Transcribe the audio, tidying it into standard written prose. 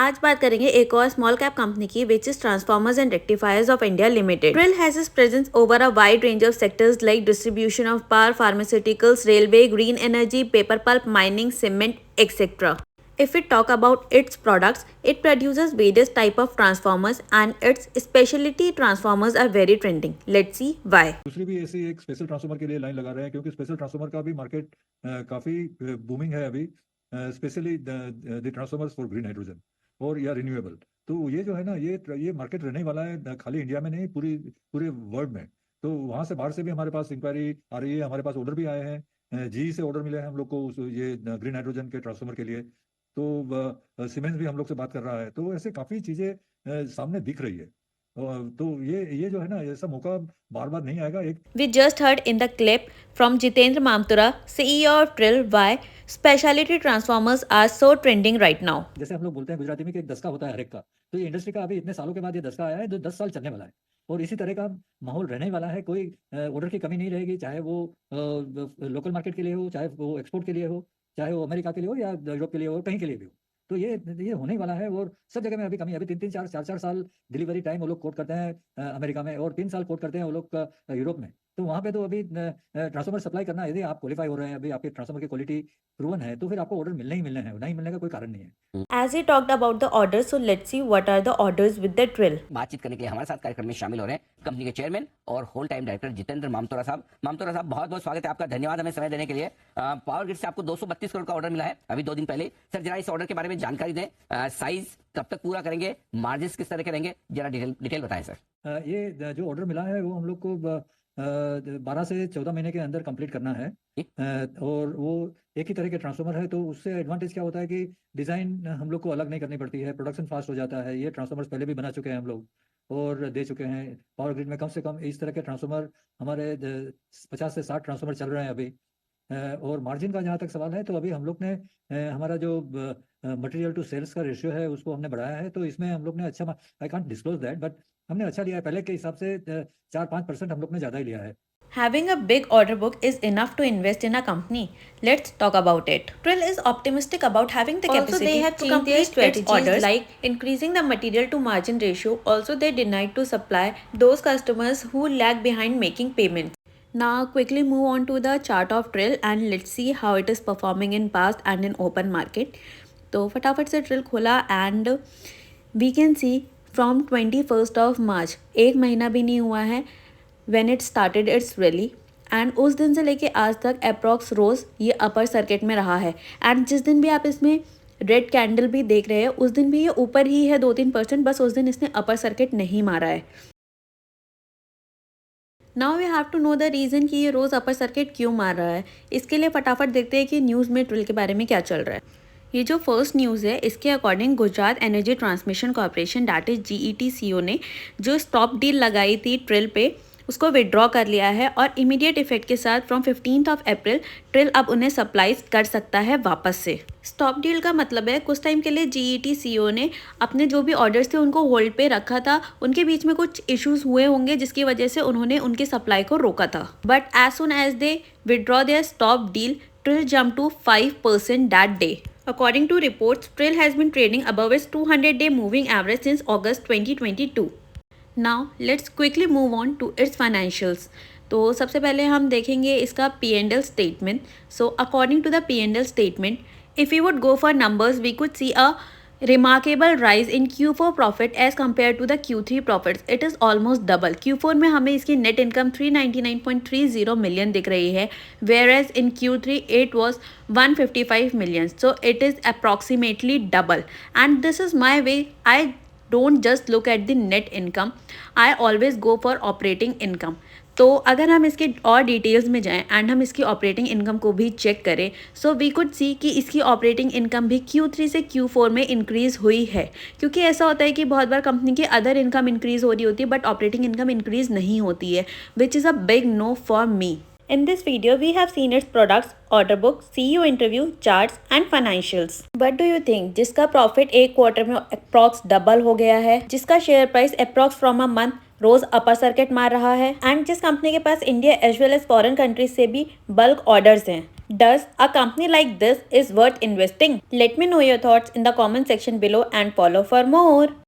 आज बात करेंगे एक और स्मॉल कैप कंपनी की which is Transformers and Rectifiers of India Limited. TRIL has its presence over a wide range of sectors like distribution of power, pharmaceuticals, railway, green energy, paper pulp, mining, cement, etc. If we talk about its products, it produces various type of transformers and its specialty transformers are very trending. Let's see why. दूसरी भी ऐसी एक special transformer के लिए line लगा रहे हैं क्योंकि स्पेशल ट्रांसफार्मर का भी मार्केट काफ़ी बूमिंग है अभी, specially the transformers for green hydrogen और या रिन्यूएबल। तो ये जो है ना, ये मार्केट रहने वाला है खाली इंडिया में नहीं, पूरे वर्ल्ड में। तो वहाँ से बाहर से भी हमारे पास इंक्वायरी आ रही है, हमारे पास ऑर्डर भी आए हैं, जी से ऑर्डर मिले हैं हम लोग को ये ग्रीन हाइड्रोजन के ट्रांसफार्मर के लिए। तो सीमेंस भी हम लोग से बात कर रहा है। तो ऐसे काफ़ी चीज़ें सामने दिख रही है। तो ये जो है ना, ऐसा मौका बार बार नहीं आएगा। एक We just heard in the clip from Jitendra Mamtura, CEO of Trill, why specialty transformers are so trending right now. जैसे हम लोग बोलते हैं गुजराती में कि एक दस्का होता है हर एक का, तो ये इंडस्ट्री का अभी इतने सालों के बाद ये दस्का आया है जो 10 साल चलने वाला है और इसी तरह का माहौल रहने वाला है। कोई ऑर्डर की कमी नहीं रहेगी, चाहे वो लोकल मार्केट के लिए हो, चाहे वो एक्सपोर्ट के लिए हो, चाहे वो अमेरिका के लिए हो या यूरोप के लिए हो, कहीं के लिए भी हो। तो ये होने वाला है और सब जगह में अभी कमी है। अभी 3-3 4-4 साल डिलीवरी टाइम वो लोग कोट करते हैं अमेरिका में और 3 साल कोट करते हैं वो लोग यूरोप में। तो वहाँ पे तो अभी ट्रांसफार्मर सप्लाई करना, यदि आप क्वालिफाई हो रहे हैं, अभी आपके ट्रांसफार्मर की क्वालिटी प्रूवन है, तो फिर आपको ऑर्डर मिलने ही मिलने हैं, नहीं मिलने का कोई कारण नहीं है। As he talked about the orders, so let's see what are the orders with the Trill. बातचीत करने के लिए हमारे साथ कार्यक्रम में शामिल हो रहे हैं कंपनी के चेयरमैन और होल टाइम डायरेक्टर जितेंद्र मामतोरा साहब। मामतोरा साहब, बहुत बहुत स्वागत है आपका, धन्यवाद हमें समय देने के लिए। पावर ग्रिड से आपको 232 करोड़ का ऑर्डर मिला है अभी 2 दिन पहले। सर, जरा इस ऑर्डर के बारे में जानकारी दें, साइज कब तक पूरा करेंगे, मार्जिन किस तरह के रहेंगे, जरा डिटेल बताएं सर। ये जो ऑर्डर मिला है वो हम लोग को 12 से 14 महीने के अंदर कंप्लीट करना है और वो एक ही तरह के ट्रांसफार्मर है। तो उससे एडवांटेज क्या होता है कि डिज़ाइन हम लोग को अलग नहीं करनी पड़ती है, प्रोडक्शन फास्ट हो जाता है। ये ट्रांसफार्मर्स पहले भी बना चुके हैं हम लोग और दे चुके हैं। पावर ग्रिड में कम से कम इस तरह के ट्रांसफार्मर हमारे 50 से 60 ट्रांसफार्मर चल रहे हैं अभी। और मार्जिन का जहाँ तक सवाल है, तो अभी हम लोग ने हमारा जो मटेरियल टू सेल्स का रेशियो है उसको हमने बढ़ाया है। तो इसमें हम लोग ने अच्छा, I can't disclose that, but हमने अच्छा लिया है। पहले के हिसाब से 4-5% हम लोग ने ज़्यादा ही लिया है। Having a big order book is enough to invest in a company. Let's talk about it. Trill is optimistic about having the capacity they have to changed complete their its strategies orders, like increasing the material to margin ratio. Also, they denied to supply those customers who lag behind making payments. Now, quickly move on to the chart of Trill and let's see how it is performing in past and in open market. तो फटाफट से Trill खोला and we can see from 21st of March, एक महीना भी नहीं हुआ है when it started its rally and उस दिन से लेके आज तक अप्रॉक्स रोज ये अपर सर्किट में रहा है। एंड जिस दिन भी आप इसमें रेड कैंडल भी देख रहे हैं उस दिन भी ये ऊपर ही है 2-3%, बस उस दिन इसने अपर सर्किट नहीं मारा है। Now we have to know the reason कि ये रोज़ अपर सर्किट क्यों मार रहा है। इसके लिए फटाफट देखते हैं कि न्यूज़ में ट्रिल के बारे में क्या चल रहा है। ये जो फर्स्ट न्यूज़ है इसके according Gujarat energy transmission corporation that is GETCO ने जो स्टॉप डील लगाई थी ट्रिल पे उसको विड्रॉ कर लिया है और इमीडिएट इफेक्ट के साथ फ्रॉम 15 अप्रैल ट्रिल अब उन्हें सप्लाईज कर सकता है वापस से। स्टॉप डील का मतलब है कुछ टाइम के लिए GETCO ने अपने जो भी ऑर्डर्स थे उनको होल्ड पे रखा था, उनके बीच में कुछ इश्यूज हुए होंगे जिसकी वजह से उन्होंने उनकी सप्लाई को रोका था। But as soon as they withdraw their stop deal, TRIL jump to 5% that day. According to reports, Trill has been trading above its 200-day moving average since August 2022. Now let's quickly move on to its financials. तो सबसे पहले हम देखेंगे इसका P&L statement. So according to the P&L statement, if we would go for numbers, we could see a remarkable rise in Q4 profit as compared to the Q3 profits. It is almost double. Q4 में हमें इसकी net income 399.30 million दिख रही है, whereas in Q3 it was 155 million. So it is approximately double. And this is my way. I don't just look at the net income. I always go for operating income. तो अगर हम इसके और details में जाएं and हम इसकी operating income को भी चेक करें, सो वी कुड सी कि इसकी ऑपरेटिंग इनकम भी Q3 से Q4 में इंक्रीज़ हुई है। क्योंकि ऐसा होता है कि बहुत बार कंपनी की अदर इनकम इंक्रीज़ हो रही होती है बट ऑपरेटिंग इनकम इंक्रीज़ नहीं होती है, which is a big no for me. In this video, we have seen its products, order book, CEO interview, charts and financials. What do you think? जिसका profit एक quarter में approx double हो गया है, जिसका share price approx from a month रोज upper circuit मार रहा है एंड जिस कंपनी के पास India as well as foreign countries से भी बल्क ऑर्डर्स हैं. Does a company like this is worth investing? Let me know your thoughts in the comment section below and follow for more.